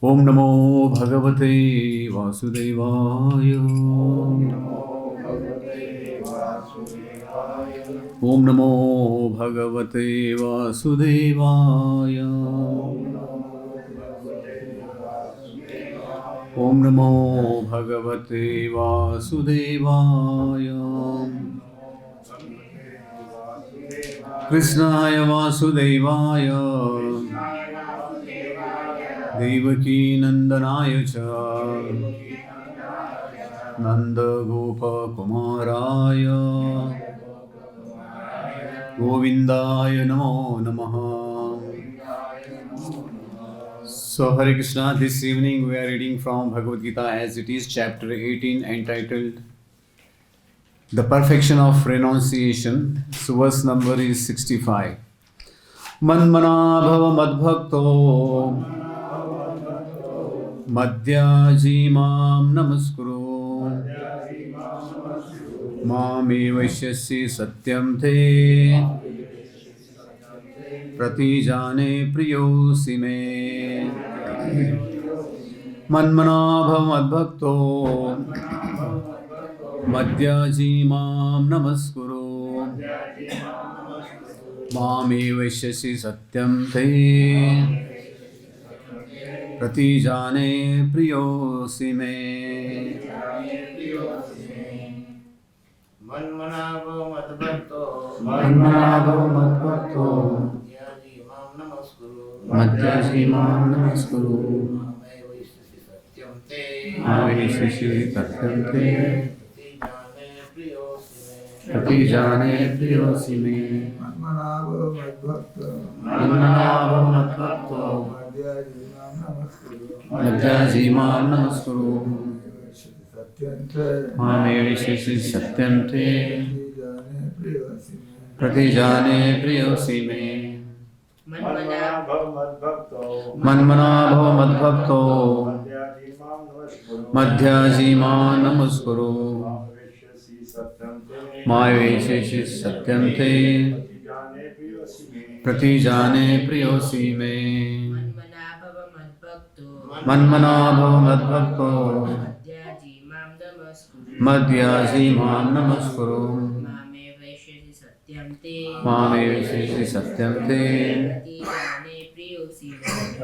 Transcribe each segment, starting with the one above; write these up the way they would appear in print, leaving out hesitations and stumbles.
ओम नमो भगवते वासुदेवाय। ओम नमो भगवते वासुदेवाय। ओम नमो भगवते वासुदेवाय। कृष्णाय वासुदेवाय देवकी नंदनाय च नन्दगोपकुमाराय गोविन्दाय नमो नमः। So Hare Krishna, this evening we are reading from Bhagavad Gita as it is chapter 18 entitled The Perfection of Renunciation. So verse number is 65. Manmana bhava madbhakto madhyaji mam namaskuru mami vaishyasi satyam te pratijane priyosi me. Manmana bhava madbhakto madhyaji mam namaskuru mami vaishyasi satyam te pratijane priyosi me. Manmanabha madbhakto madhyaji mam namaskuru mame vaishyasi satyam te pratijane priyosi me. Manmanabha madbhakto madhyaji mam namaskuru mame vaishyasi satyam te pratijane priyosi me. Manmana bhava madbhakto madhyaji mam namaskuru mame vaishyasi satyam te pratijane priyosi me. Manmana bhava madbhakto madhyaji mam namaskuru mame vaishyasi satyam te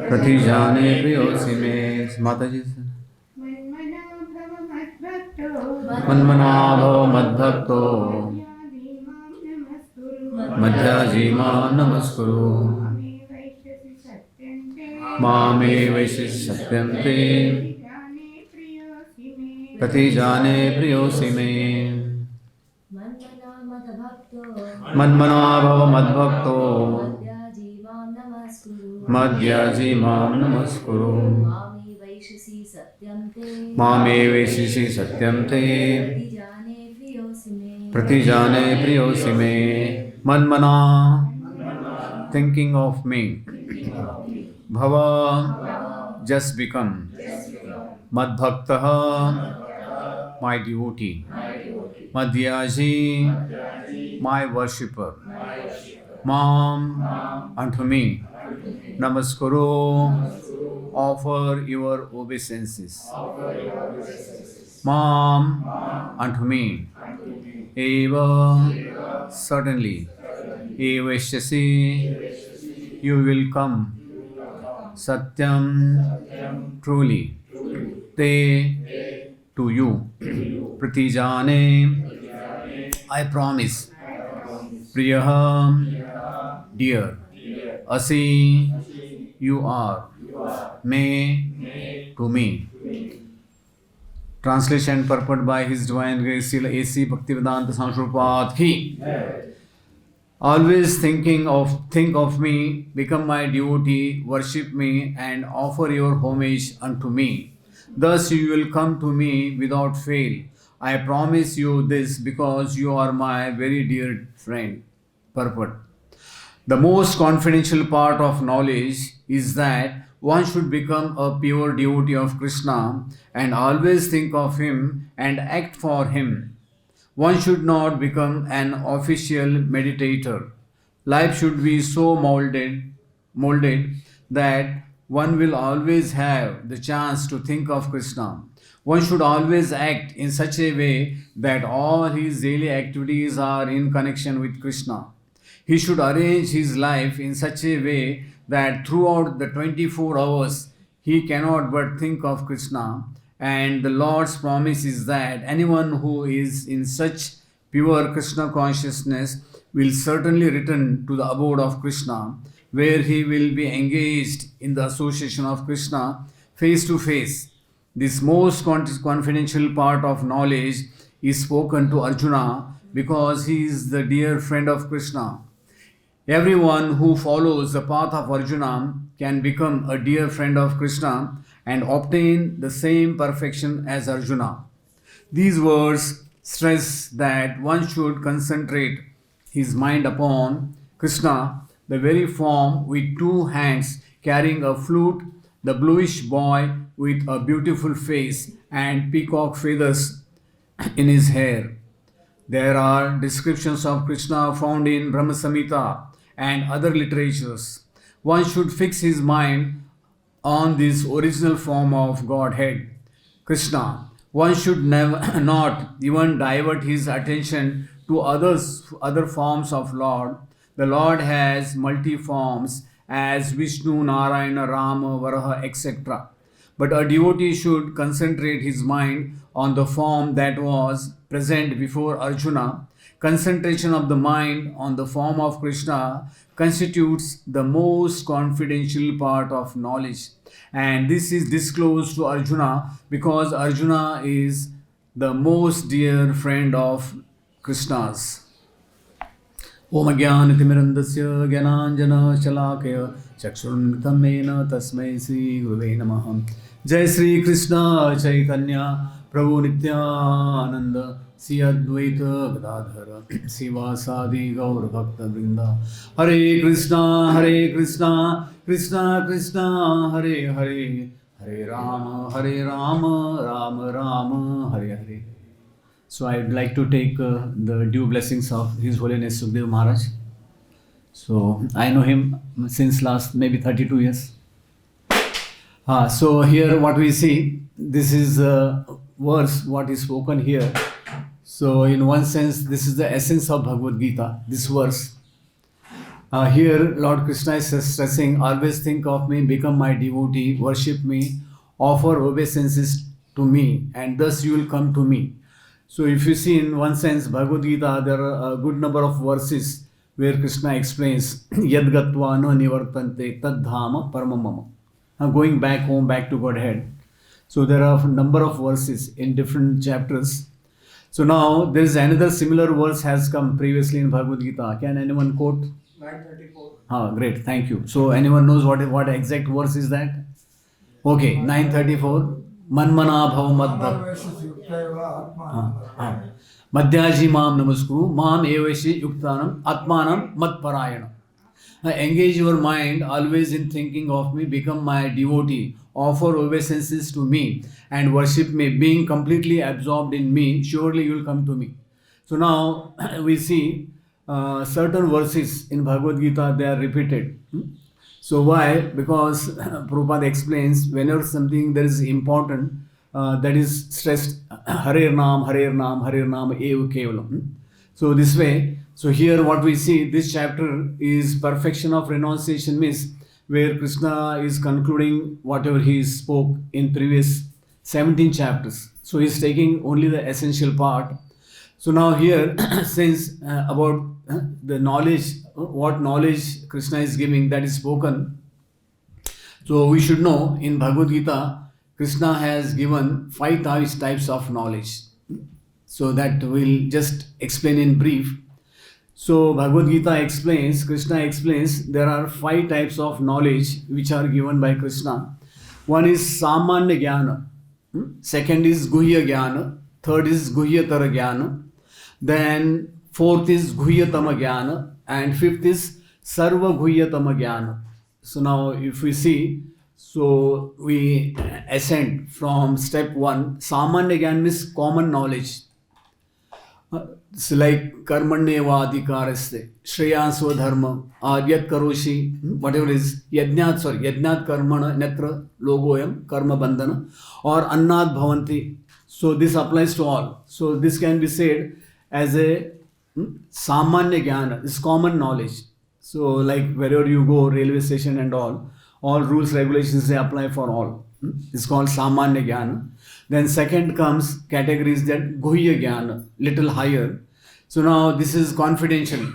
pratijane priyosi me. Mataji. Manmana bhava madbhakto madhyaji mam namaskuru mame vaishyasi satyam te pratijane priyosi me. Manmana bhava madbhakto madhyaji mam namaskuru mame vaishyasi satyam te pratijane priyosi me. Manmana, thinking of me. Bhava, just become. Madbhaktaha, my devotee. Madhyaji, my worshipper. Mam, unto me. Namaskuru, offer your obeisances. Mam, unto me. Eva, certainly. Evaishyasi, you will come. Satyam, truly. Te, to you. Pratijane, I promise. Priyaha, dear. Asi, you are. Me, to me. Translation and purport by His Divine Grace Srila A.C. Bhaktivedanta Swami Prabhupada ki. Always think of me, become my devotee, worship me, and offer your homage unto me. Thus you will come to me without fail. I promise you this because you are my very dear friend. Purport. The most confidential part of knowledge is that one should become a pure devotee of Krishna and always think of him and act for him. One should not become an official meditator. Life should be so molded that one will always have the chance to think of Krishna. One should always act in such a way that all his daily activities are in connection with Krishna. He should arrange his life in such a way that throughout the 24 hours he cannot but think of Krishna. And the Lord's promise is that anyone who is in such pure Krishna consciousness will certainly return to the abode of Krishna, where he will be engaged in the association of Krishna face to face. This most confidential part of knowledge is spoken to Arjuna because he is the dear friend of Krishna. Everyone who follows the path of Arjuna can become a dear friend of Krishna and obtain the same perfection as Arjuna. These words stress that one should concentrate his mind upon Krishna, the very form with two hands carrying a flute, the bluish boy with a beautiful face and peacock feathers in his hair. There are descriptions of Krishna found in Brahma Samhita and other literatures. One should fix his mind on this original form of Godhead, Krishna. One should not even divert his attention to other forms of Lord. The Lord has multi forms as Vishnu, Narayana, Rama, Varaha, etc. But a devotee should concentrate his mind on the form that was present before Arjuna. Concentration of the mind on the form of Krishna constitutes the most confidential part of knowledge. And this is disclosed to Arjuna because Arjuna is the most dear friend of Krishna's. Om Jnanatimirandasya Jnananjana Shalakaya Chakshurunmitam Mena Tasmai Sri Guruve Namah. Jai Sri Krishna Chaitanya Prabhu Nityananda Sri Advaita Gadadhara Sivasadi Gaur Bhakta Vrinda. Hare Krishna Krishna Krishna Hare Hare Hare Rama Rama Rama Hare Hare. So I would like to take the due blessings of His Holiness Sukdev Maharaj. So I know him since last maybe 32 years. So here what we see, this is a verse what is spoken here. So in one sense, this is the essence of Bhagavad Gita, this verse. Here Lord Krishna is stressing, always think of me, become my devotee, worship me, offer obeisances to me, and thus you will come to me. So if you see in one sense, Bhagavad Gita, there are a good number of verses where Krishna explains, Yad gatva na nivartante tad dhama paramamama. Going back home, back to Godhead. So there are a number of verses in different chapters. So now there is another similar verse has come previously in Bhagavad Gita. Can anyone quote? 934. Great, thank you. So anyone knows what exact verse is that? Okay, 934. Manmana bhav madbhak. Madhyaji mam namaskuru, mam evashi yuktanam, atmanam madparayana. Engage your mind always in thinking of me, become my devotee, offer obeisances to me and worship me, being completely absorbed in me, surely you will come to me. So now we see certain verses in Bhagavad Gita, they are repeated. So why? Because Prabhupada explains, whenever something that is important, that is stressed, Hare Nam, Hare Nam, Hare Nam, Eva Kevalam. So this way, so here what we see, this chapter is perfection of renunciation means where Krishna is concluding whatever he spoke in previous 17 chapters. So he is taking only the essential part. So now here, since about the knowledge, what knowledge Krishna is giving, that is spoken. So we should know in Bhagavad Gita, Krishna has given 5 types of knowledge. So that we'll just explain in brief. So Bhagavad Gita explains, Krishna explains, there are 5 types of knowledge which are given by Krishna. One is Samanya Jnana, second is Guhya Jnana, third is Guhyatara Jnana, then fourth is Guhyatama Jnana, and fifth is Sarva Guhyatama Jnana. So now if we see, so we ascend from step 1, Samanya Jnana means common knowledge. It's like karmanyevadhikaraste, shreya swadharma, yat karoshi, whatever is, yajnat karmana netra logoyam, karma bandhana, or annat bhavanti. So this applies to all. So this can be said as a samanya jnana, is common knowledge. So like wherever you go, railway station and all rules, regulations, they apply for all. It's called samanya jnana. Then second comes categories that guhya jnana, little higher. So now this is confidential.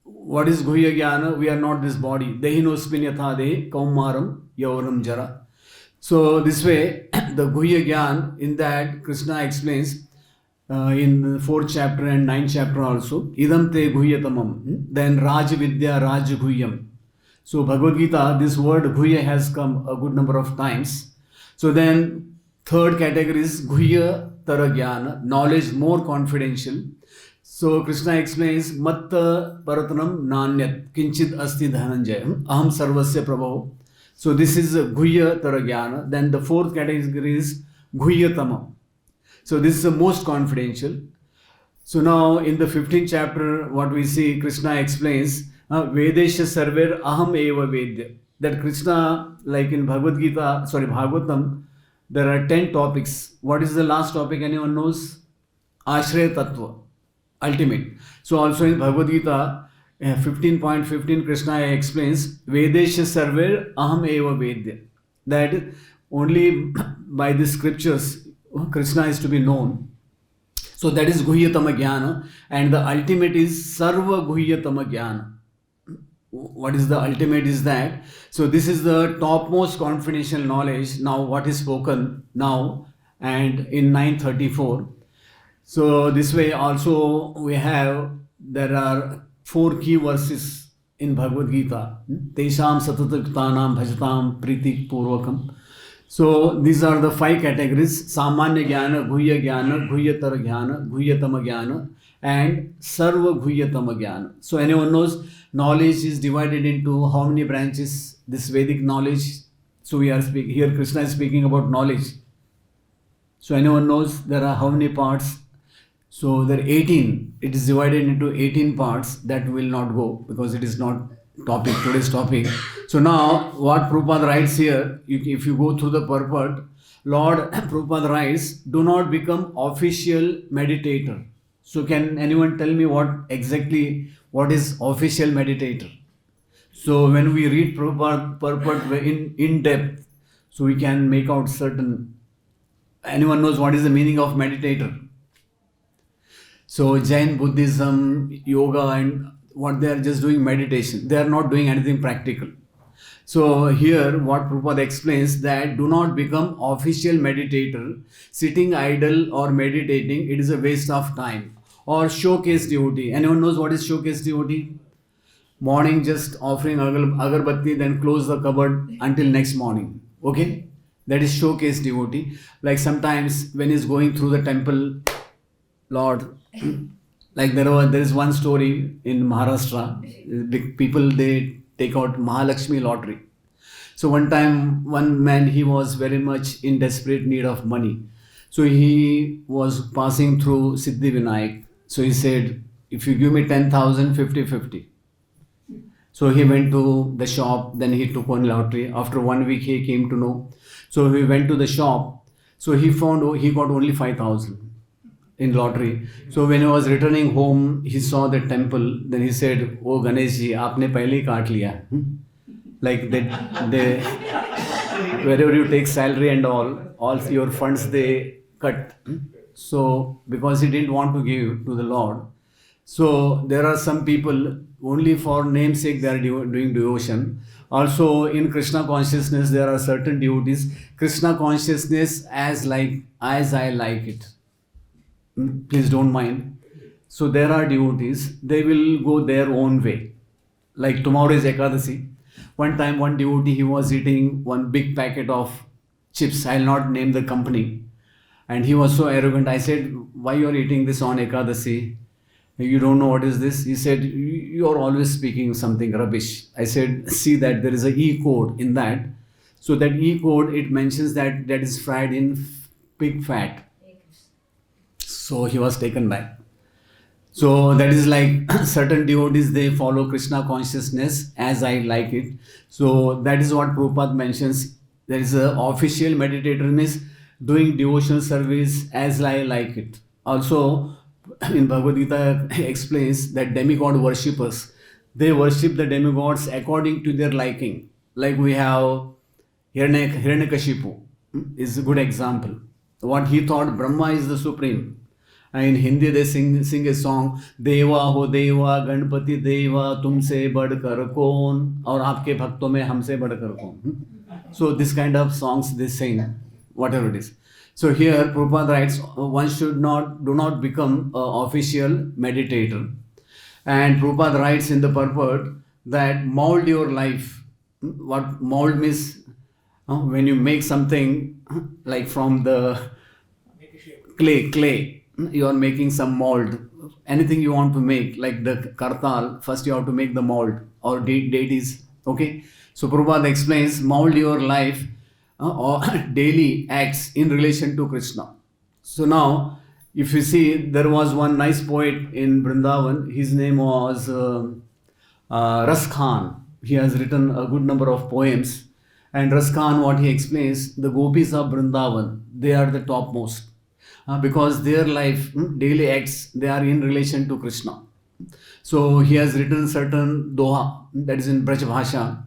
What is guhya jnana? We are not this body. Dehinosmin yatha dehi kaumaram yavaram jara. So this way, the guhya jnana, in that Krishna explains in the 4th chapter and 9th chapter also, idam te guhyatamam, then Raj Vidya Raj Guhyam. So Bhagavad Gita, this word guhya has come a good number of times. So then third category is guhya tara jnana, knowledge more confidential. So Krishna explains matta paratanam nanyat kinchit asti dhananjaya aham sarvasya prabho. So this is guhya tara jnana. Then the fourth category is guhyatama. So this is the most confidential. So now in the 15th chapter, what we see, Krishna explains Vedesha Sarver Aham Eva Vedya. That Krishna, like in Bhagavatam, there are 10 topics. What is the last topic? Anyone knows? Ashraya Tattva, ultimate. So also in Bhagavad Gita, 15.15, Krishna explains Vedesha Sarver Aham Eva Vedya. That only by the scriptures Krishna is to be known. So that is Guhyatama Jnana, and the ultimate is Sarva Guhyatama Jnana. What is the ultimate is that? So this is the topmost confidential knowledge, now what is spoken now and in 934. So this way also we have, there are 4 key verses in Bhagavad Gita. Tesham Satataktanam Bhajatam Priti Purvakam. So these are the 5 categories: Samanya Jnana, Guhya Jnana, Guhyatara Jnana, Guhyatama Jnana, and Sarva Guhyatama Jnana. So anyone knows knowledge is divided into how many branches? This Vedic knowledge. So we are speaking here, Krishna is speaking about knowledge. So anyone knows there are how many parts? So there are 18. It is divided into 18 parts. That will not go because it is not today's topic. So now what Prabhupada writes here, if you go through the purport, Lord Prabhupada writes, do not become official meditator. So can anyone tell me what is official meditator? So when we read Prabhupada purport in depth, so we can make out certain, anyone knows what is the meaning of meditator? So Jain Buddhism, yoga, and what they are just doing meditation. They are not doing anything practical. So here what Prabhupada explains, that do not become official meditator. Sitting idle or meditating, it is a waste of time. Or showcase devotee. Anyone knows what is showcase devotee? Morning just offering agarbatti, then close the cupboard until next morning. Okay? That is showcase devotee. Like sometimes when he's going through the temple, Lord, like there is one story in Maharashtra, the people, they take out Mahalakshmi lottery. So one time, one man, he was very much in desperate need of money. So he was passing through Siddhi Vinayak. So he said, if you give me 10,000, 50-50. So he went to the shop, then he took one lottery. After 1 week, he came to know. So he went to the shop. So he found he got only 5,000 in lottery. So when he was returning home, he saw the temple. Then he said, "Oh Ganesh ji, aapne pehle hi kaat liya." Like they wherever you take salary and all your funds they cut. So because he didn't want to give to the Lord. So there are some people only for namesake they are doing devotion. Also in Krishna consciousness there are certain devotees. Krishna consciousness as I like it. Please don't mind. So there are devotees, they will go their own way. Like tomorrow is Ekadasi. One time one devotee, he was eating one big packet of chips. I'll not name the company. And he was so arrogant. I said, why you are eating this on Ekadasi? You don't know what is this? He said, you are always speaking something rubbish. I said, see that there is a E code in that. So that E code, it mentions that is fried in pig fat. So he was taken back. So that is like certain devotees, they follow Krishna consciousness as I like it. So that is what Prabhupada mentions. There is a official meditator means doing devotional service as I like it. Also, in Bhagavad Gita explains that demigod worshippers, they worship the demigods according to their liking. Like we have Hiranyakashipu is a good example. What he thought Brahma is the supreme. And in Hindi they sing a song, देवा हो देवा गणपति देवा तुमसे बढ़कर कौन और आपके भक्तों में हमसे बढ़कर कौन. So this kind of songs they sing, whatever it is. So here Prabhupada writes, one should do not become an official meditator. And Prabhupada writes in the purport that mold your life. What mold means, when you make something like from the clay, you are making some mold. Anything you want to make, like the kartal, first you have to make the mold or deities. Okay. So Prabhupada explains, mold your life or daily acts in relation to Krishna. So now, if you see, there was one nice poet in Vrindavan. His name was Ras Khan. He has written a good number of poems. And Ras Khan, what he explains, the gopis of Vrindavan, they are the topmost. Because their life, daily acts, they are in relation to Krishna. So he has written certain doha, that is in Braj Bhasha.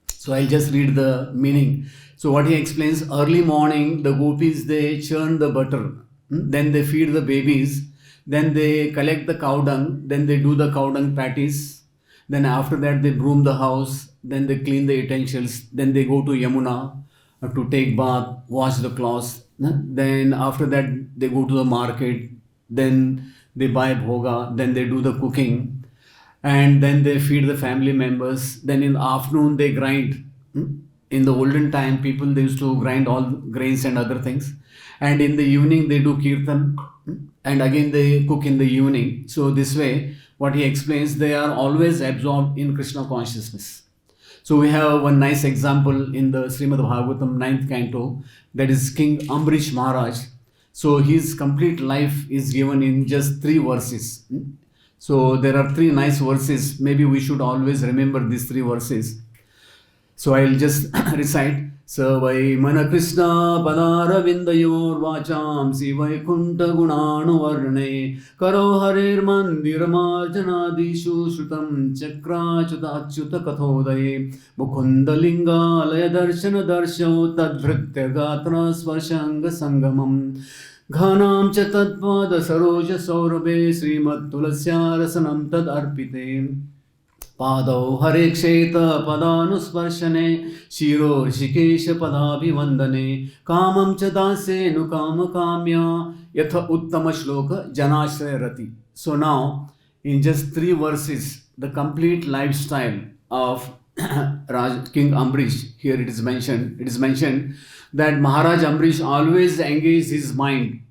So I'll just read the meaning. So what he explains, early morning, the gopis, they churn the butter. Then they feed the babies. Then they collect the cow dung. Then they do the cow dung patties. Then after that, they broom the house. Then they clean the utensils. Then they go to Yamuna to take bath, wash the clothes. Then after that, they go to the market. Then they buy bhoga. Then they do the cooking. And then they feed the family members. Then in the afternoon, they grind. In the olden time, people, they used to grind all grains and other things. And in the evening, they do kirtan. And again, they cook in the evening. So this way, what he explains, they are always absorbed in Krishna consciousness. So we have one nice example in the Srimad Bhagavatam 9th canto, that is King Ambrish Maharaj. So his complete life is given in just 3 verses. So there are 3 nice verses. Maybe we should always remember these 3 verses. So I'll just recite. Savai mana Krishna padara vindayor vacham sivaikuntha gunanu varne karo harir mandir marjanadishu shrutam chakra chuta achyuta kathodaye mukunda linga laya darshana darsho tadvritya gatra svarshanga sangamam ghanam cha tatpada saroja saurabhe srimad tulasya rasanam tad arpite पादौ हरे क्षेत पदानुस्पर्शने शिरो ऋषिकेश पदाभिवंदने कामं च दासेनु काम काम्या यथ उत्तम श्लोक जनाश्रय रति. So now, in just 3 verses, the complete lifestyle of King Ambrish, here it is mentioned. It is mentioned that Maharaj Ambrish always engaged his mind.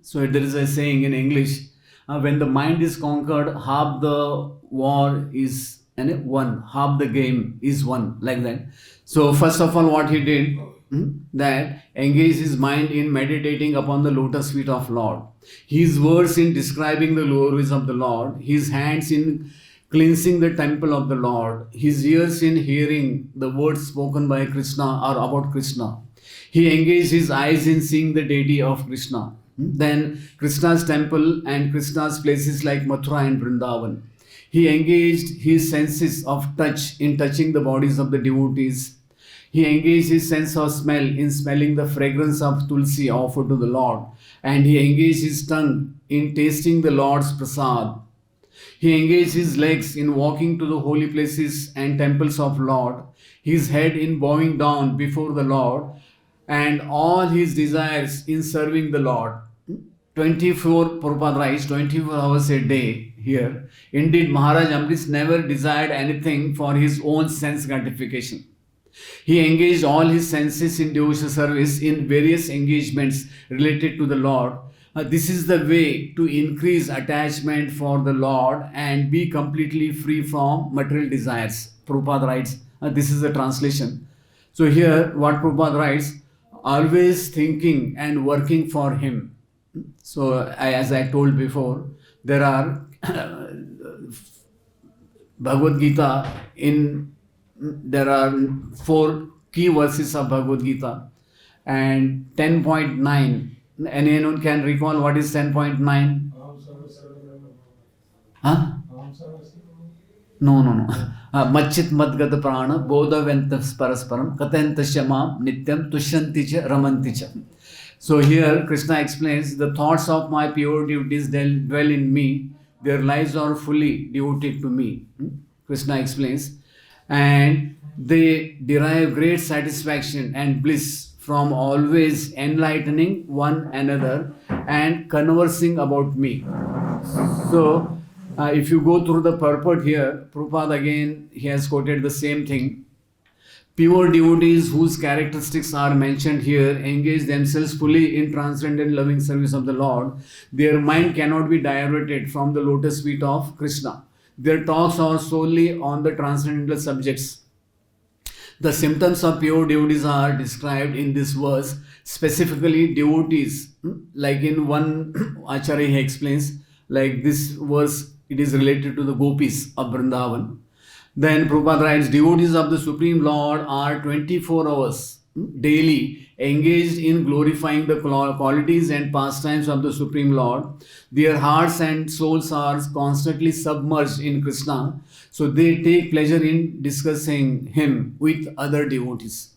So there is a saying in English, when the mind is conquered, half the war is won, half the game is won, like that. So first of all, what he did, that engaged his mind in meditating upon the lotus feet of Lord, his words in describing the glories of the Lord, his hands in cleansing the temple of the Lord, his ears in hearing the words spoken by Krishna or about Krishna. He engaged his eyes in seeing the deity of Krishna. Then Krishna's temple and Krishna's places like Mathura and Vrindavan. He engaged his senses of touch in touching the bodies of the devotees. He engaged his sense of smell in smelling the fragrance of tulsi offered to the Lord. And he engaged his tongue in tasting the Lord's prasad. He engaged his legs in walking to the holy places and temples of Lord, his head in bowing down before the Lord, and all his desires in serving the Lord. 24, Prabhupada writes, 24 hours a day here. Indeed, Maharaj Ambrish never desired anything for his own sense gratification. He engaged all his senses in devotional service in various engagements related to the Lord. This is the way to increase attachment for the Lord and be completely free from material desires. Prabhupada writes, this is the translation. So here, what Prabhupada writes, always thinking and working for Him. So as I told before, there are Bhagavad Gita, there are 4 key verses of Bhagavad Gita, and 10.9. Anyone can recall what is 10.9? Huh? No. Machit madgata prana bodhaventas parasparam katantasya mam nityam tushyanti cha ramanti cha. So here Krishna explains, the thoughts of my pure devotees dwell in me, their lives are fully devoted to me. Krishna explains, and they derive great satisfaction and bliss from always enlightening one another and conversing about me. So if you go through the purport here, Prabhupada again, he has quoted the same thing. Pure devotees whose characteristics are mentioned here engage themselves fully in transcendent loving service of the Lord. Their mind cannot be diverted from the lotus feet of Krishna. Their talks are solely on the transcendental subjects. The symptoms of pure devotees are described in this verse, specifically devotees. Like in one Acharya he explains, like this verse, it is related to the gopis of Vrindavan. Then Prabhupada writes, devotees of the Supreme Lord are 24 hours daily engaged in glorifying the qualities and pastimes of the Supreme Lord. Their hearts and souls are constantly submerged in Krishna, so they take pleasure in discussing Him with other devotees.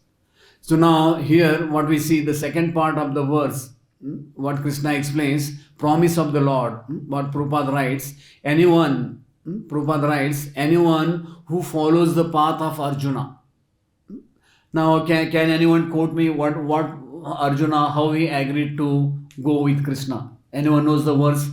So now here what we see, the second part of the verse, what Krishna explains, promise of the Lord, what Prabhupada writes, anyone who follows the path of Arjuna. Now can anyone quote me what Arjuna, how he agreed to go with Krishna? Anyone knows the verse?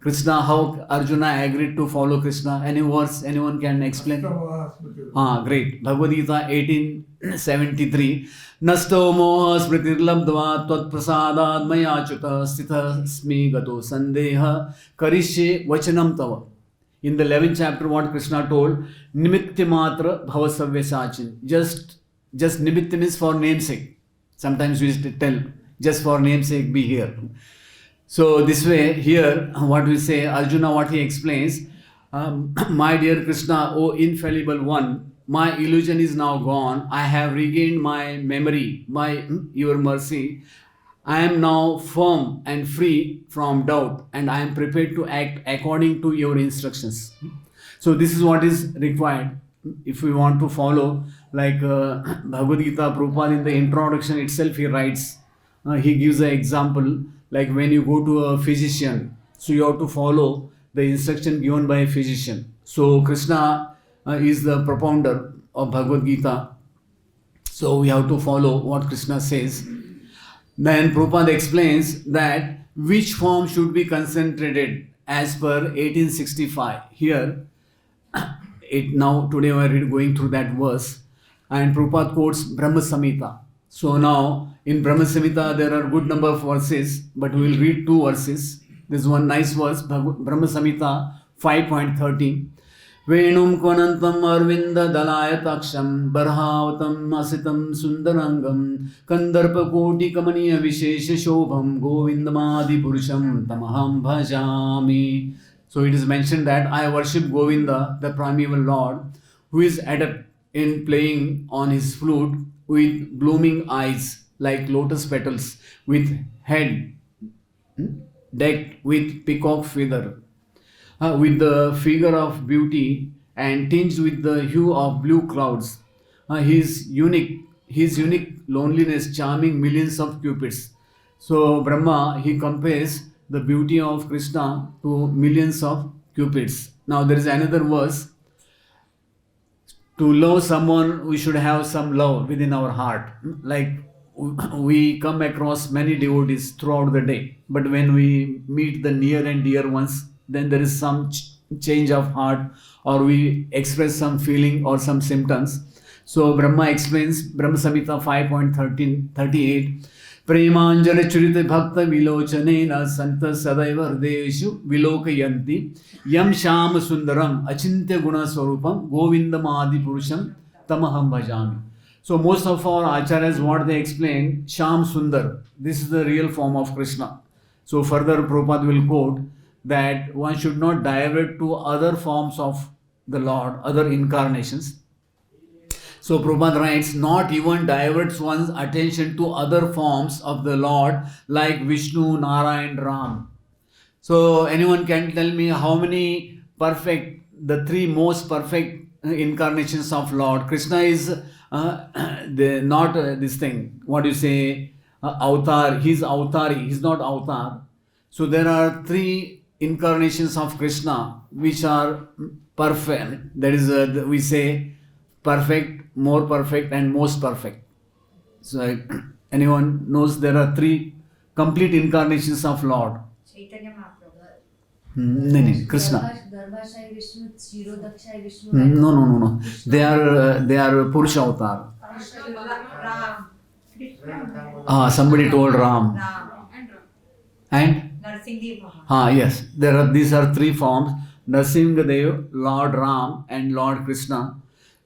Krishna, how Arjuna agreed to follow Krishna? Any verse anyone can explain? Great. Bhagavad Gita 1873. Nasto moha smritir labdva tvat prasadad maya chuta sthita smi gato sandeha karishye vachanam tava. In the 11th chapter, what Krishna told, nimitti matra bhavasavya sachin. Just nimitti means for namesake. Sometimes we used to tell, just for namesake be here. So this way, here, what we say, Arjuna, what he explains, my dear Krishna, O infallible one, my illusion is now gone. I have regained my memory by your mercy. I am now firm and free from doubt, and I am prepared to act according to your instructions. So this is what is required if we want to follow, like Bhagavad Gita, Prabhupada in the introduction itself he writes, he gives an example, like when you go to a physician, so you have to follow the instruction given by a physician. So Krishna is the propounder of Bhagavad Gita, so we have to follow what Krishna says. Then Prabhupada explains that which form should be concentrated as per 1865. Here, now today we are going through that verse, and Prabhupada quotes Brahma Samhita. So now in Brahma Samhita there are good number of verses, but we will read 2 verses. This is one nice verse, Brahma Samhita 5.13. Venum kvanantam arvinda dalayataksam barhavatam asitam sundarangam kandarpa koti kamaniya vishesha shobham govindamadi purusham tamaham bhajami. So it is mentioned that I worship Govinda, the primeval Lord, who is adept in playing on his flute with blooming eyes like lotus petals, with head decked with peacock feather, with the figure of beauty and tinged with the hue of blue clouds. His unique loneliness charming millions of cupids. So Brahma, he compares the beauty of Krishna to millions of cupids. Now there is another verse. To love someone, we should have some love within our heart. Like we come across many devotees throughout the day, but when we meet the near and dear ones, then there is some change of heart, or we express some feeling or some symptoms. So Brahma explains, Brahma Samhita 5.38, Premanjala Churita Bhakta Vilochanena Santa Sadaiva Hrideshu Vilokayanti Yam Shama Sundaram Achintya Guna Swarupam Govindamadi Purusham Tamaham Bhajami. So most of our acharyas, what they explain, Sham Sundar, this is the real form of Krishna. So further Prabhupada will quote that one should not divert to other forms of the Lord, other incarnations. So Prabhupada writes, not even diverts one's attention to other forms of the Lord like Vishnu, Narayan, Ram. So anyone can tell me how many perfect, the three most perfect incarnations of Lord. Krishna is not this thing, what do you say, avatar, he's avatari, he's not avatar. So there are three incarnations of Krishna which are perfect, that is we say perfect, more perfect and most perfect. So anyone knows there are three complete incarnations of Lord. Chaitanya Mahaprabhu नहीं कृष्णा गर्भाशय Vishnu क्षीरोदक्षाय Vishnu no they are Purusha avatar. Ram Somebody told Ram Ram and Narasimhadeva महा yes, these are three forms: Narsimhadev, Lord Ram and Lord Krishna.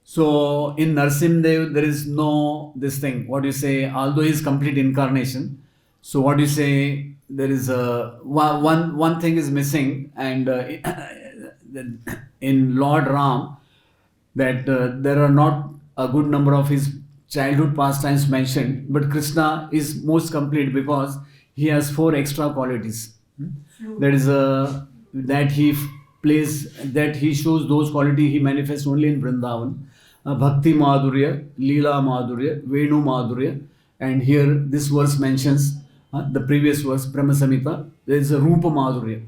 So in Narsimhadev there is no this thing, what do you say, although he is complete incarnation. So what do you say, there is one thing is missing, and in Lord Ram, that there are not a good number of his childhood pastimes mentioned, but Krishna is most complete because he has 4 extra qualities. That is that he plays, that he shows those qualities he manifests only in Vrindavan. Bhakti Madhurya, Leela Madhurya, Venu Madhurya, and here this verse mentions the previous verse, Brahma Samhita, there is a Rupa Madhurya.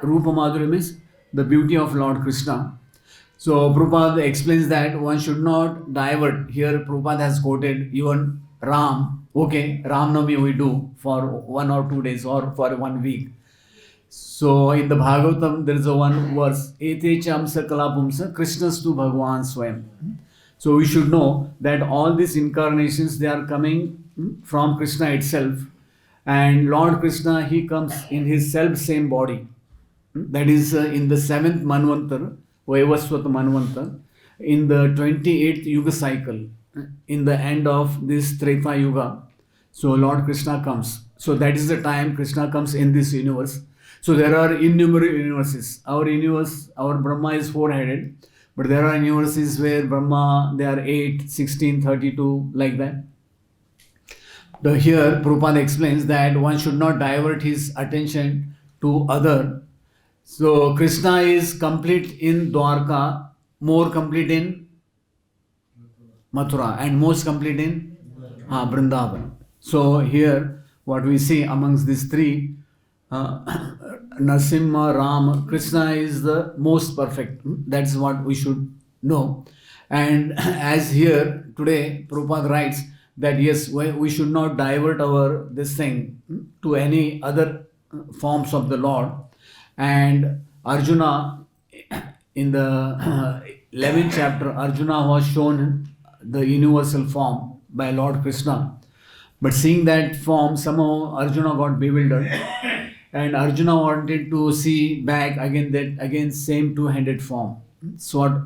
Rupa Madhurya means the beauty of Lord Krishna. So Prabhupada explains that one should not divert. Here Prabhupada has quoted even Ram. Okay, Ram Navami we do for 1 or 2 days or for 1 week. So in the Bhagavatam there is a one verse, Ete chamsa kalapumsa Krishnastu Bhagavan Swayam. So we should know that all these incarnations, they are coming from Krishna itself. And Lord Krishna, he comes in his self same body. That is in the 7th Manvantar, Vaivaswata Manvantar, in the 28th Yuga cycle, in the end of this Treta Yuga. So Lord Krishna comes. So that is the time Krishna comes in this universe. So there are innumerable universes. Our universe, our Brahma is 4-headed. But there are universes where Brahma, they are 8, 16, 32, like that. Here, Prabhupada explains that one should not divert his attention to other. So, Krishna is complete in Dwarka, more complete in Mathura, and most complete in Vrindavan. So, here, what we see amongst these three, Narsimha, Ram, Krishna is the most perfect. That's what we should know. And as here today, Prabhupada writes that yes, we should not divert our this thing to any other forms of the Lord. And Arjuna, in the 11th chapter, Arjuna was shown the universal form by Lord Krishna. But seeing that form, somehow Arjuna got bewildered. And Arjuna wanted to see back again that again same 2-handed form. So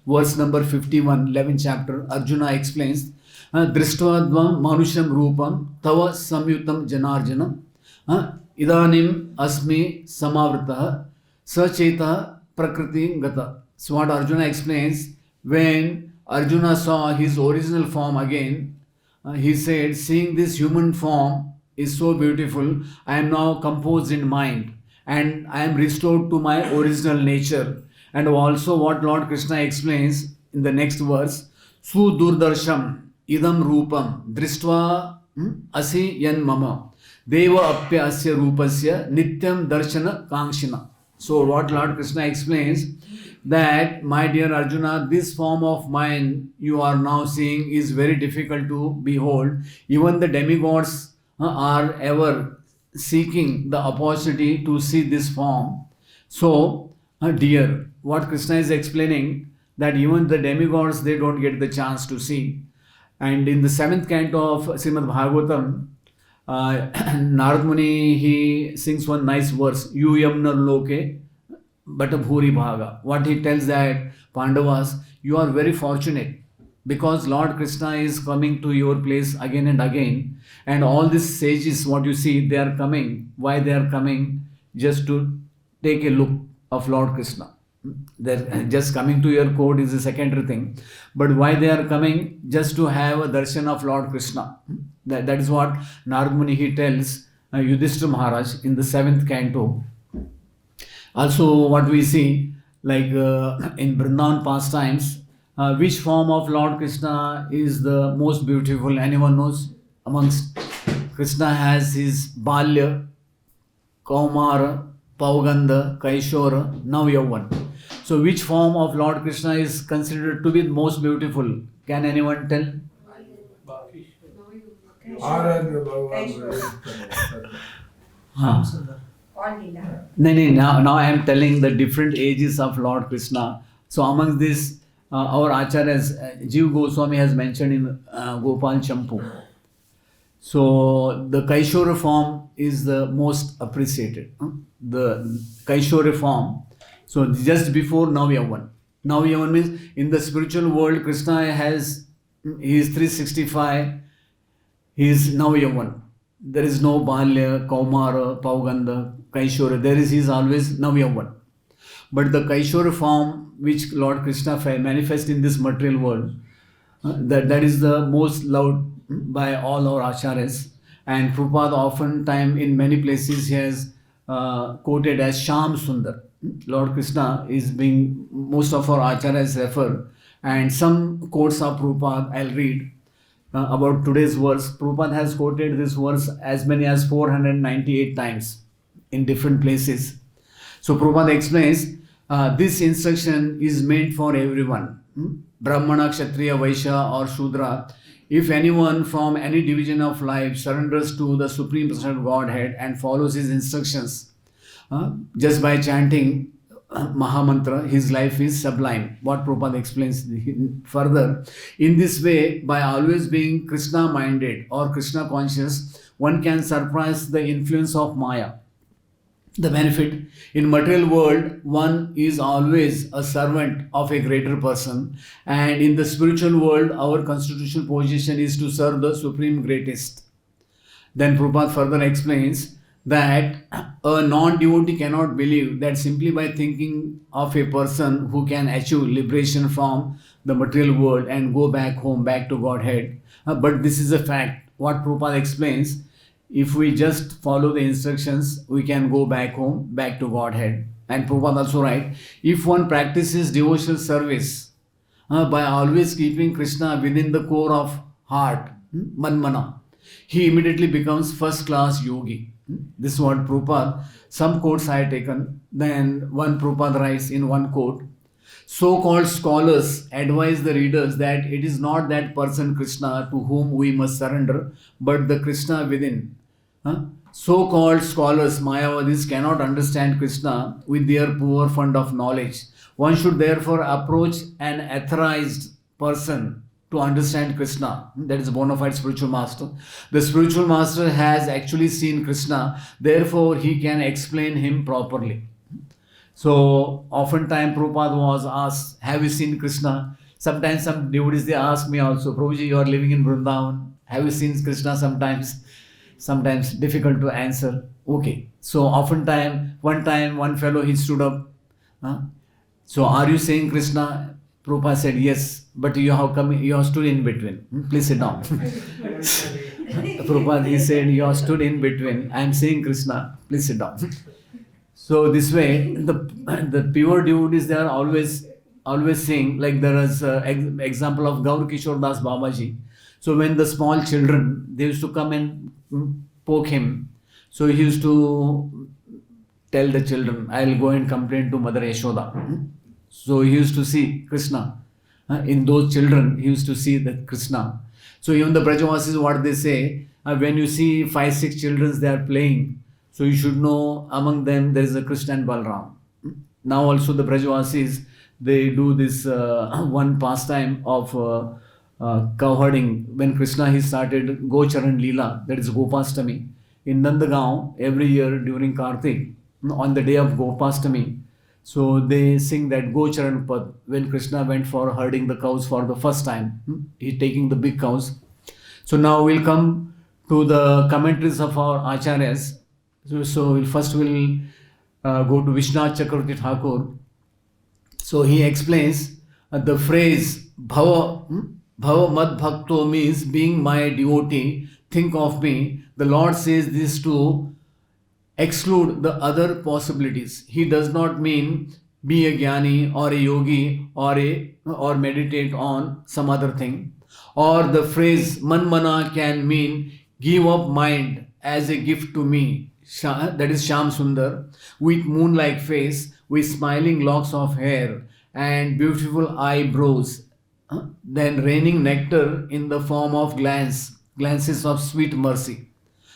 verse number 51, 11th chapter, Arjuna explains, Drishtva manusham rupam tava samyutam janarjanam idanim asmi samavritaha sacheta prakriti gata. So what Arjuna explains, when Arjuna saw his original form again, he said, seeing this human form is so beautiful, I am now composed in mind and I am restored to my original nature. And also what Lord Krishna explains in the next verse, Sudurdarsham idam rupam drishtva asi yan mama deva apya asya rupasya nityam darshana kankshina. So what Lord Krishna explains, that my dear Arjuna, this form of mine you are now seeing is very difficult to behold. Even the demigods are ever seeking the opportunity to see this form. So, dear, what Krishna is explaining, that even the demigods, they don't get the chance to see. And in the 7th canto of Srimad Bhagavatam, Narad Muni, he sings one nice verse, Yu yamnar loke bata bhuri bhaga. What he tells that, Pandavas, you are very fortunate because Lord Krishna is coming to your place again and again. And all these sages, what you see, they are coming. Why they are coming? Just to take a look of Lord Krishna. They're just coming to your court is a secondary thing, but why they are coming? Just to have a darshan of Lord Krishna. That is what Narad Muni he tells Yudhishthira Maharaj in the 7th canto. Also, what we see, like in Vrindavan pastimes, which form of Lord Krishna is the most beautiful? Anyone knows? Amongst Krishna has his Balya, Kaumara, Pauganda, Kaishora, now Yauvan. So which form of Lord Krishna is considered to be the most beautiful? Can anyone tell? आराध्य भगवान Huh. All Leela. No, now I am telling the different ages of Lord Krishna. So among this, our acharyas, Jiv Goswami has mentioned in Gopal Champu. So the Kaishora form is the most appreciated. The Kaishora form. So just before Navyavan. Navyavan means in the spiritual world, Krishna he is 365. He is Navyavan. There is no Balya, Kaumara, Pauganda, Kaishora. He is always Navyavan. But the Kaishora form which Lord Krishna manifests in this material world, that is the most loved by all our acharyas. And Prabhupada oftentimes in many places he has quoted as Sham Sundar. Lord Krishna is being, most of our acharyas refer, and some quotes of Prabhupada I'll read about today's verse. Prabhupada has quoted this verse as many as 498 times in different places. So Prabhupada explains, this instruction is meant for everyone. Brahmana, Kshatriya, Vaishya or Shudra. If anyone from any division of life surrenders to the Supreme Personal Godhead and follows his instructions, just by chanting Mahamantra, his life is sublime. What Prabhupada explains further. In this way, by always being Krishna minded or Krishna conscious, one can surpass the influence of Maya. The benefit in material world, one is always a servant of a greater person, and in the spiritual world, our constitutional position is to serve the supreme greatest. Then Prabhupada further explains that a non-devotee cannot believe that simply by thinking of a person who can achieve liberation from the material world and go back home, back to Godhead. But this is a fact. What Prabhupada explains, if we just follow the instructions, we can go back home, back to Godhead. And Prabhupada also writes, if one practices devotional service by always keeping Krishna within the core of heart, manmana, he immediately becomes first class yogi. This is what Prabhupada, some quotes I have taken. Then one Prabhupada writes in one quote, so-called scholars advise the readers that it is not that person Krishna to whom we must surrender, but the Krishna within. So-called scholars, Mayavadis, cannot understand Krishna with their poor fund of knowledge. One should therefore approach an authorized person to understand Krishna. That is a bona fide spiritual master. The spiritual master has actually seen Krishna, therefore he can explain him properly. So oftentimes Prabhupada was asked, have you seen Krishna? Sometimes some devotees they ask me also, Prabhuji, you are living in Vrindavan, have you seen Krishna? Sometimes difficult to answer. Okay. So oftentimes, one time one fellow he stood up. So are you saying Krishna? Prabhupada said, yes, but you have stood in between. Please sit down. Prabhupada, he said, you have stood in between. I am saying Krishna, please sit down. So this way, the pure devotees, they are always saying, like there is an example of Gaur Kishore Das Babaji. So when the small children, they used to come and poke him. So he used to tell the children, I will go and complain to Mother Yashoda. So he used to see Krishna. In those children, he used to see that Krishna. So even the Brajavasis, what they say, when you see 5-6 children, they are playing. So you should know among them there is a Krishna and Balram. Now also the Brajavasis, they do this one pastime of cow herding. When Krishna he started Gocharan Leela, that is Gopastami. In Nandagaon, every year during Kartik, on the day of Gopastami, so they sing that Gocharan Pad when Krishna went for herding the cows for the first time. He taking the big cows. So now we'll come to the commentaries of our acharyas. So first we'll go to Vishwanath Chakravarti Thakur. So he explains the phrase Bhava Mad Bhakto means being my devotee, think of me. The Lord says this to exclude the other possibilities. He does not mean be a jnani or a yogi or meditate on some other thing. Or the phrase Manmana can mean give up mind as a gift to me. That is Sham Sundar, with moon-like face, with smiling locks of hair and beautiful eyebrows, then raining nectar in the form of glances of sweet mercy.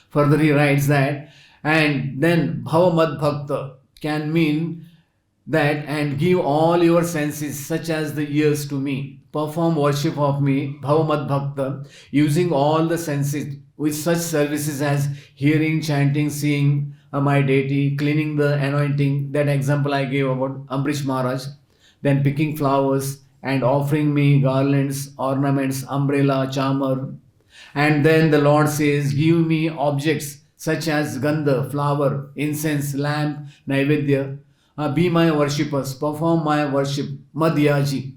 Further he writes that, and then Bhavamad Bhakta can mean that, and give all your senses such as the ears to me. Perform worship of me, Bhavamad Bhakta, using all the senses with such services as hearing, chanting, seeing my deity, cleaning the anointing, that example I gave about Ambrish Maharaj, then picking flowers and offering me garlands, ornaments, umbrella, charmer. And then the Lord says, give me objects such as gandha, flower, incense, lamp, naivedya. Be my worshippers, perform my worship, madhyaji.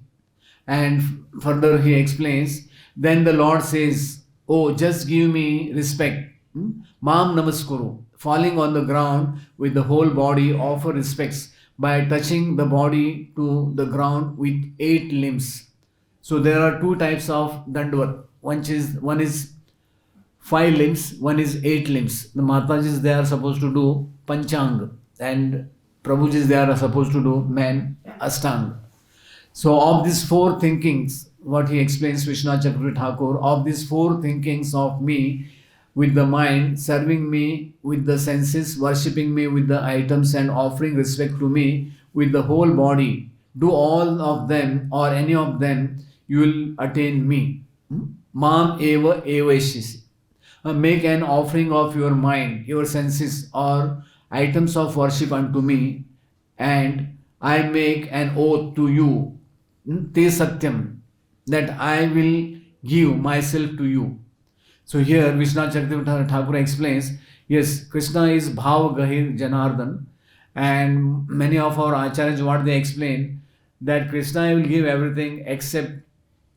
And further he explains, then the Lord says, oh, just give me respect. Mam namaskuru, falling on the ground with the whole body, offer respects by touching the body to the ground with 8 limbs. So there are 2 types of dandvat. One is 5 limbs, one is 8 limbs. The Matajis, they are supposed to do panchang, and Prabhujis, they are supposed to do ashtang. So of these 4 thinkings, what he explains, Vishwanath Chakravarti Thakur, of these 4 thinkings of me with the mind, serving me with the senses, worshipping me with the items, and offering respect to me with the whole body, do all of them or any of them, you will attain me. Mam eva evashisi. Make an offering of your mind, your senses, or items of worship unto me, and I make an oath to you, te satyam, that I will give myself to you. So here Vishwanath Chakravarti Thakur explains, yes, Krishna is Bhav Gahir Janardhan, and many of our acharyas, what they explain, that Krishna will give everything except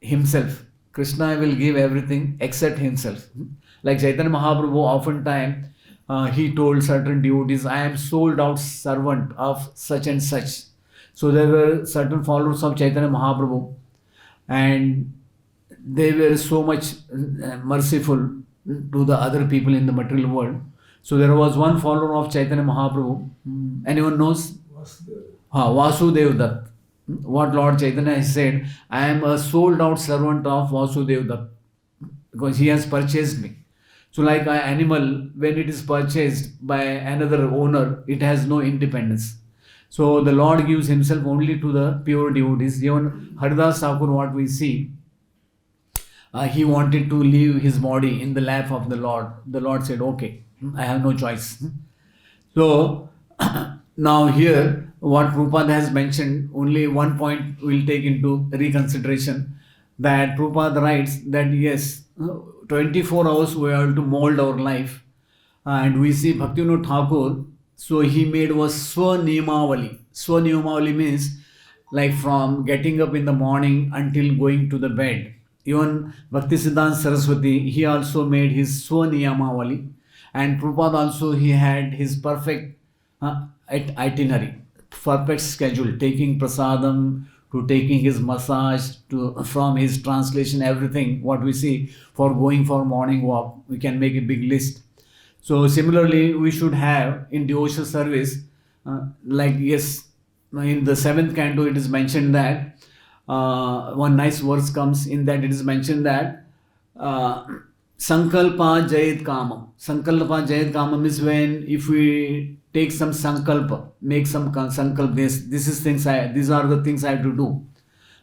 himself. Krishna will give everything except himself. Like Chaitanya Mahaprabhu, oftentimes he told certain devotees, I am sold out servant of such and such. So there were certain followers of Chaitanya Mahaprabhu, and they were so much merciful to the other people in the material world. So there was one follower of Chaitanya Mahaprabhu. Anyone knows? Vasudev Dutt. What Lord Chaitanya has said, I am a sold out servant of Vasudev Dutt, because he has purchased me. So like an animal, when it is purchased by another owner, it has no independence. So the Lord gives himself only to the pure devotees. Even Haridas Thakur, what we see, he wanted to leave his body in the lap of the Lord. The Lord said, okay, I have no choice. So now here, what Prabhupada has mentioned, only one point we'll take into reconsideration, that Prabhupada writes that yes, 24 hours we have to mold our life, and we see Bhaktivinoda Thakur, so he made was Swaniyamavali. Swaniyamavali means like from getting up in the morning until going to the bed. Even Bhaktisiddhanta Saraswati, he also made his Swaniyamavali, and Prabhupada also, he had his perfect itinerary, perfect schedule, taking prasadam to taking his massage to from his translation, everything what we see for going for morning walk, we can make a big list. So similarly, we should have in devotional service, like yes, in the 7th canto it is mentioned that one nice verse comes in that it is mentioned that Sankalpa Jayat Kamam. Sankalpa Jayat Kamam is when if we take some sankalpa, make some sankalp, these are the things I have to do.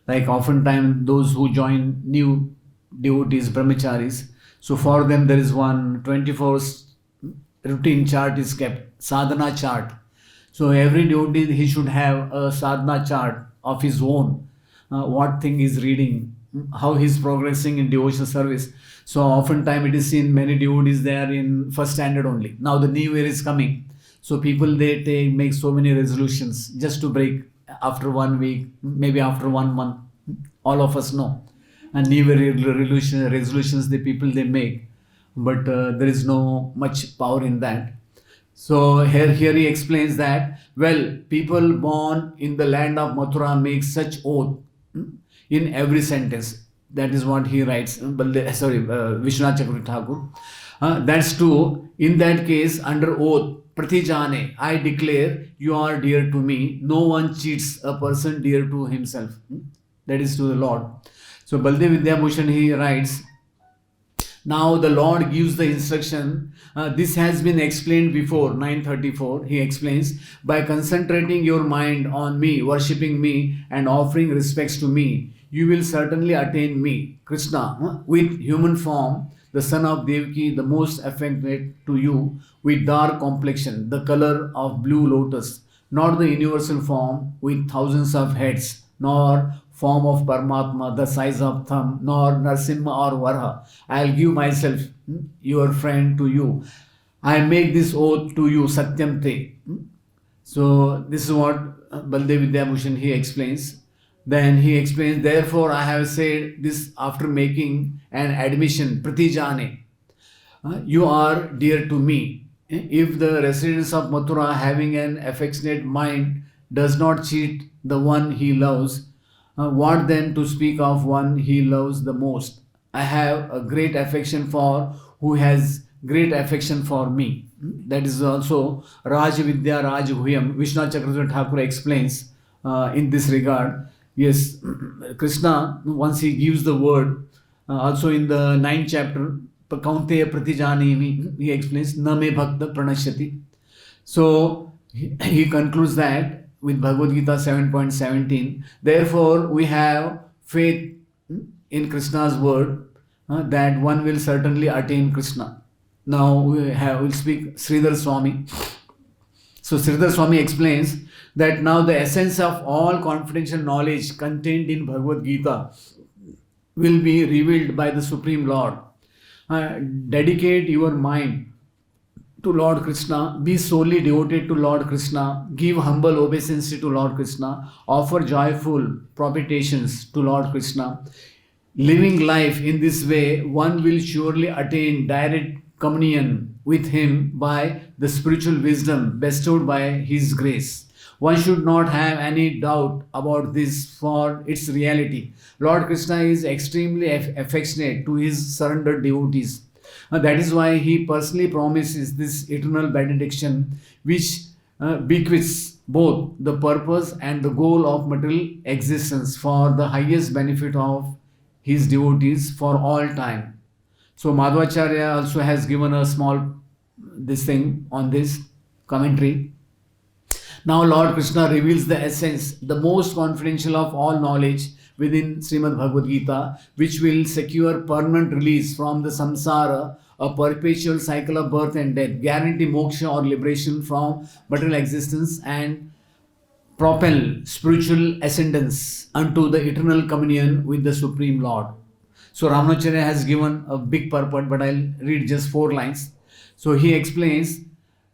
Like oftentimes those who join new devotees, brahmacharis, so for them there is one 24 routine chart is kept, sadhana chart. So every devotee, he should have a sadhana chart of his own, what thing is reading, how he is progressing in devotional service. So oftentimes it is seen many devotees, they are in first standard only. Now the new year is coming. So people they make so many resolutions just to break after 1 week, maybe after 1 month. All of us know, and new resolutions the people they make, but there is no much power in that. So here he explains that, well, people born in the land of Mathura make such oath in every sentence. That is what he writes. Vishwanath Chakravarti Thakur. That's true. In that case, under oath, Pratijane, I declare you are dear to me. No one cheats a person dear to himself. That is to the Lord. So Baldev Vidyabhushan, he writes, now the Lord gives the instruction. This has been explained before, 934. He explains, by concentrating your mind on me, worshipping me and offering respects to me, you will certainly attain me, Krishna, with human form, the son of Devaki, the most affectionate to you, with dark complexion, the color of blue lotus, not the universal form with thousands of heads, nor form of Paramatma, the size of thumb, nor Narsimha or Varha. I'll give myself, your friend, to you. I make this oath to you, Satyam Te. So this is what Baldev Vidyabhushan he explains. Then he explains, therefore I have said this after making an admission, Pratijane, you are dear to me. If the residents of Mathura, having an affectionate mind, does not cheat the one he loves, what then to speak of one he loves the most? I have a great affection for who has great affection for me. That is also Raj Vidya Raj Huyam. Vishwanath Chakravarti Thakur explains in this regard. Yes, Krishna, once he gives the word, also in the 9th chapter, Kaunteya Pratijani, he explains, Na me bhakta pranashyati. So he concludes that with Bhagavad Gita 7.17. Therefore, we have faith in Krishna's word that one will certainly attain Krishna. Now we'll speak Sridhar Swami. So Sridhar Swami explains that now the essence of all confidential knowledge contained in Bhagavad Gita will be revealed by the Supreme Lord. Dedicate your mind to Lord Krishna, be solely devoted to Lord Krishna, give humble obeisance to Lord Krishna, offer joyful propitiations to Lord Krishna. Living life in this way, one will surely attain direct communion with him by the spiritual wisdom bestowed by his grace. One should not have any doubt about this for its reality. Lord Krishna is extremely affectionate to his surrendered devotees. That is why he personally promises this eternal benediction, which bequeaths both the purpose and the goal of material existence for the highest benefit of his devotees for all time. So Madhvacharya also has given a small this thing on this commentary. Now Lord Krishna reveals the essence, the most confidential of all knowledge within Srimad Bhagavad Gita, which will secure permanent release from the samsara, a perpetual cycle of birth and death, guarantee moksha or liberation from material existence, and propel spiritual ascendance unto the eternal communion with the Supreme Lord. So Ramanujacharya has given a big purport, but I'll read just 4 lines. So he explains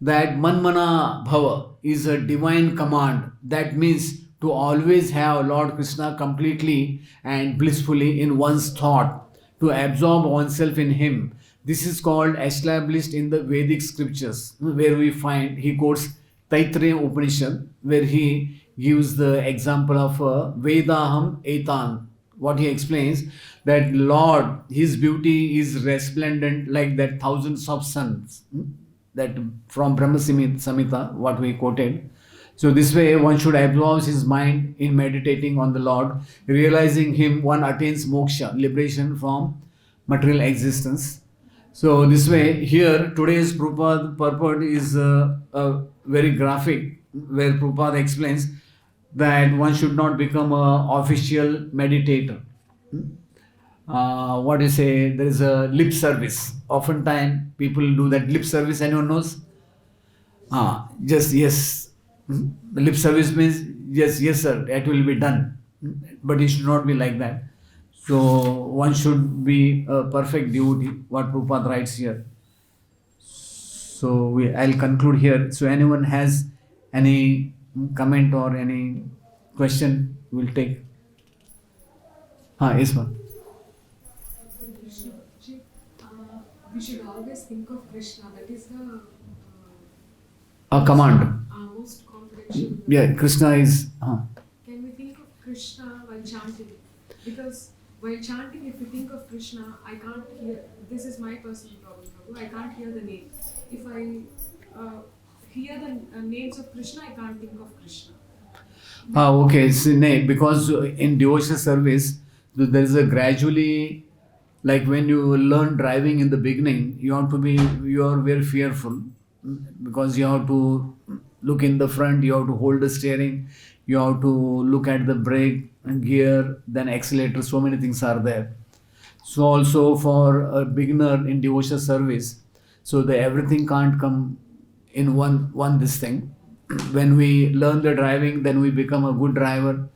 that Manmana Bhava is a divine command. That means to always have Lord Krishna completely and blissfully in one's thought, to absorb oneself in him. This is called established in the Vedic scriptures, where we find, he quotes Taittiriya Upanishad, where he gives the example of Vedaham Etan. What he explains, that Lord, his beauty is resplendent like that thousands of suns, that from Brahma Samhita, what we quoted. So this way one should absorb his mind in meditating on the Lord. Realizing him, one attains moksha, liberation from material existence. So this way, here today's Prabhupada purport is very graphic, where Prabhupada explains that one should not become an official meditator. What do you say? There is a lip service. Oftentimes people do that lip service. Anyone knows? Just yes. The lip service means yes, yes, sir. It will be done, but it should not be like that. So one should be a perfect devotee. What Prabhupada writes here. So I'll conclude here. So anyone has any comment or any question, we'll take. Yes, ma'am. We should always think of Krishna. That is the A command. most confidential. Yeah, Krishna is. Can we think of Krishna while chanting? Because while chanting, if we think of Krishna, I can't hear. This is my personal problem, Prabhu. I can't hear the name. If I hear the names of Krishna, I can't think of Krishna. Okay. So, because in devotional service, there is a gradually, like when you learn driving in the beginning, you are very fearful because you have to look in the front, you have to hold the steering, you have to look at the brake, gear, then accelerator, so many things are there. So also for a beginner in devotional service, so the everything can't come in one this thing. When we learn the driving, then we become a good driver.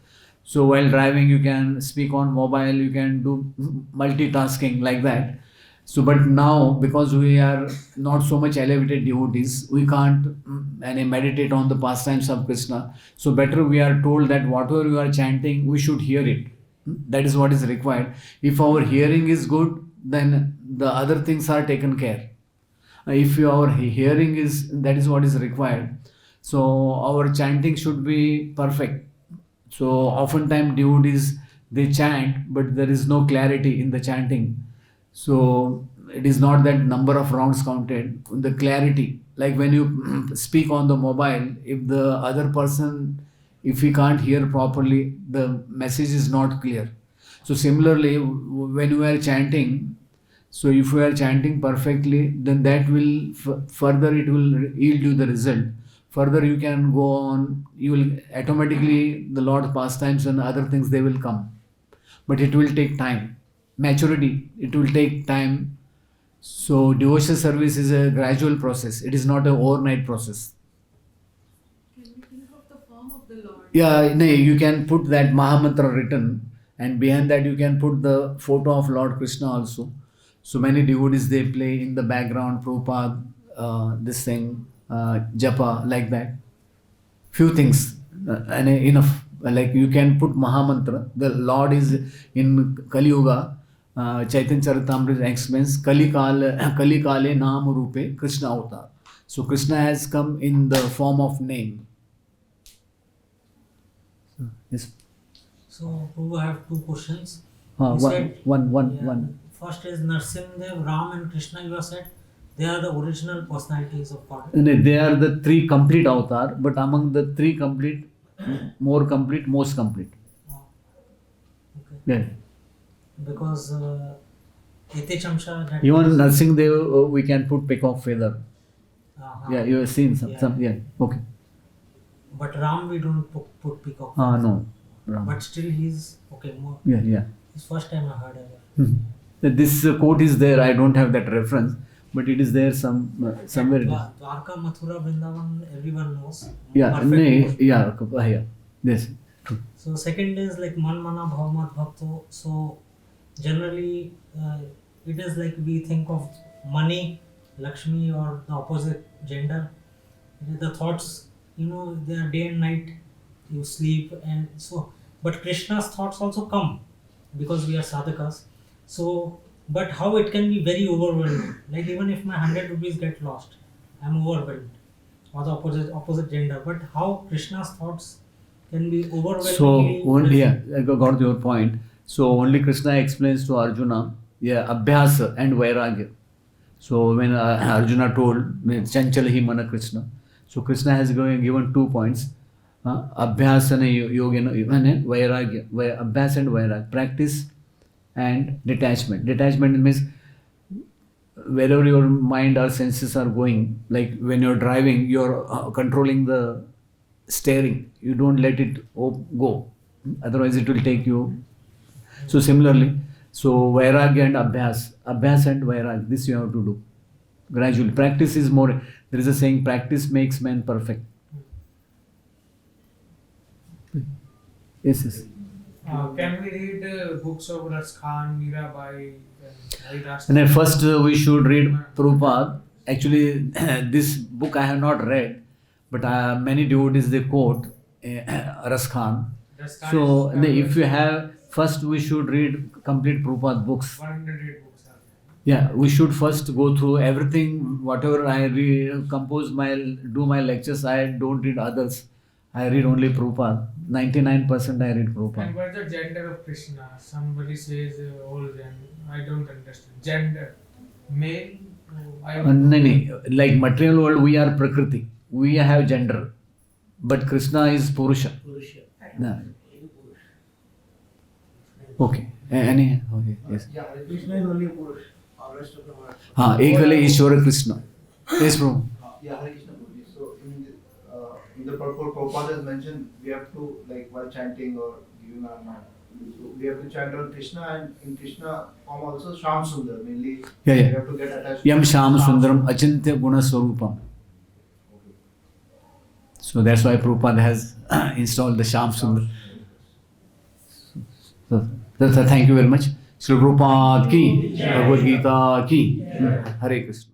So while driving, you can speak on mobile, you can do multitasking like that. So, but now because we are not so much elevated devotees, we can't meditate on the pastimes of Krishna. So better we are told that whatever you are chanting, we should hear it. That is what is required. If our hearing is good, then the other things are taken care. If our hearing is, that is what is required. So our chanting should be perfect. So oftentimes devotees, they chant, but there is no clarity in the chanting. So it is not that number of rounds counted, the clarity. Like when you speak on the mobile, if the other person, if he can't hear properly, the message is not clear. So similarly, when you are chanting, so if you are chanting perfectly, then that will further it will yield you the result. Further you can go on, you will automatically, the Lord pastimes and other things, they will come. But it will take time. Maturity, it will take time. So devotional service is a gradual process. It is not an overnight process. Can we think of the form of the Lord? Yeah, no, you can put that Mahamantra written, and behind that you can put the photo of Lord Krishna also. So many devotees, they play in the background, Prabhupada, this thing, japa, like that. Few things, and enough. Like you can put Mahamantra. The Lord is in Kali Yuga. Chaitanya Charitamrita explains Kali Kale Naam Rupe Krishna Avatar. So Krishna has come in the form of name. Yes. So, Prabhu, I have two questions. One. First is Narsimdev, Ram and Krishna, you have said they are the original personalities of God. They are the three complete avatar, but among the three complete, more complete, most complete. Oh, okay. Yeah. Because Ete Chamsha, that Even was- Narsimdev, we can put peacock feather. Uh-huh. Yeah, you have seen some. Okay. But Ram we don't put peacock. No. Ram. But still he's okay. More. Yeah. It's first time I heard ever. This quote is there. I don't have that reference, but it is there somewhere. It is. Dwarka, Mathura, Vrindavan, everyone knows. Yeah. Perfect. Yeah. This. True. So second is like Man Mana Bhavamat Bhakto. So generally it is like we think of money, Lakshmi, or the opposite gender. The thoughts, they are day and night. You sleep and so. But Krishna's thoughts also come because we are sadhakas. So, but how it can be very overwhelming. Like even if my 100 rupees get lost, I'm overwhelmed. Or the opposite gender. But how Krishna's thoughts can be overwhelming. So only, I got your point. So only Krishna explains to Arjuna, Abhyasa and Vairagya. So when Arjuna told Chanchalahi Mana Krishna, so Krishna has given 2 points. Abhyasa Yogena and Vairagya. Abhyasa and Vairagya. Practice and detachment. Detachment means wherever your mind or senses are going, like when you're driving, you're controlling the steering. You don't let it go. Otherwise it will take you. So similarly, Vairagya and Abhyas and Vairagya, this you have to do gradually. Practice is more. There is a saying, practice makes man perfect. Yes. Can we read books of Ras Khan, Mirabai, and Haridas? And then first we should read Prabhupada actually this book I have not read, but many devotees they quote Ras Khan. So if you have, first we should read complete Prabhupada books. 108 books are there. Yeah, we should first go through everything, whatever I read, do my lectures, I don't read others. I read only Prabhupada. 99% I read And Prabhupada. what's the gender of Krishna? Somebody says all gender. I don't understand. Gender. Male? No, like material world, we are Prakriti. We have gender. But Krishna is Purusha. Purusha. No. Okay. Any? Okay. Yes. Yeah, Krishna is only Purush. All rest of them are. हाँ एक वाले ईश्वर Krishna. Yes, bro. Yeah, Hare Krishna Guruji. So in the purport, Prabhupada has mentioned we have to, like while chanting or giving our mind, so we have to chant on Krishna, and in Krishna form also Sham Sundar mainly. Yeah, yeah. We have to get attached. Yam to Sham Sundaram Achintya Guna Swarupam. So that's why Prabhupada has installed the Sham Sundar. So thank you very much. Srila Prabhupada ki, Bhagavad Gita ki, Hare Krishna.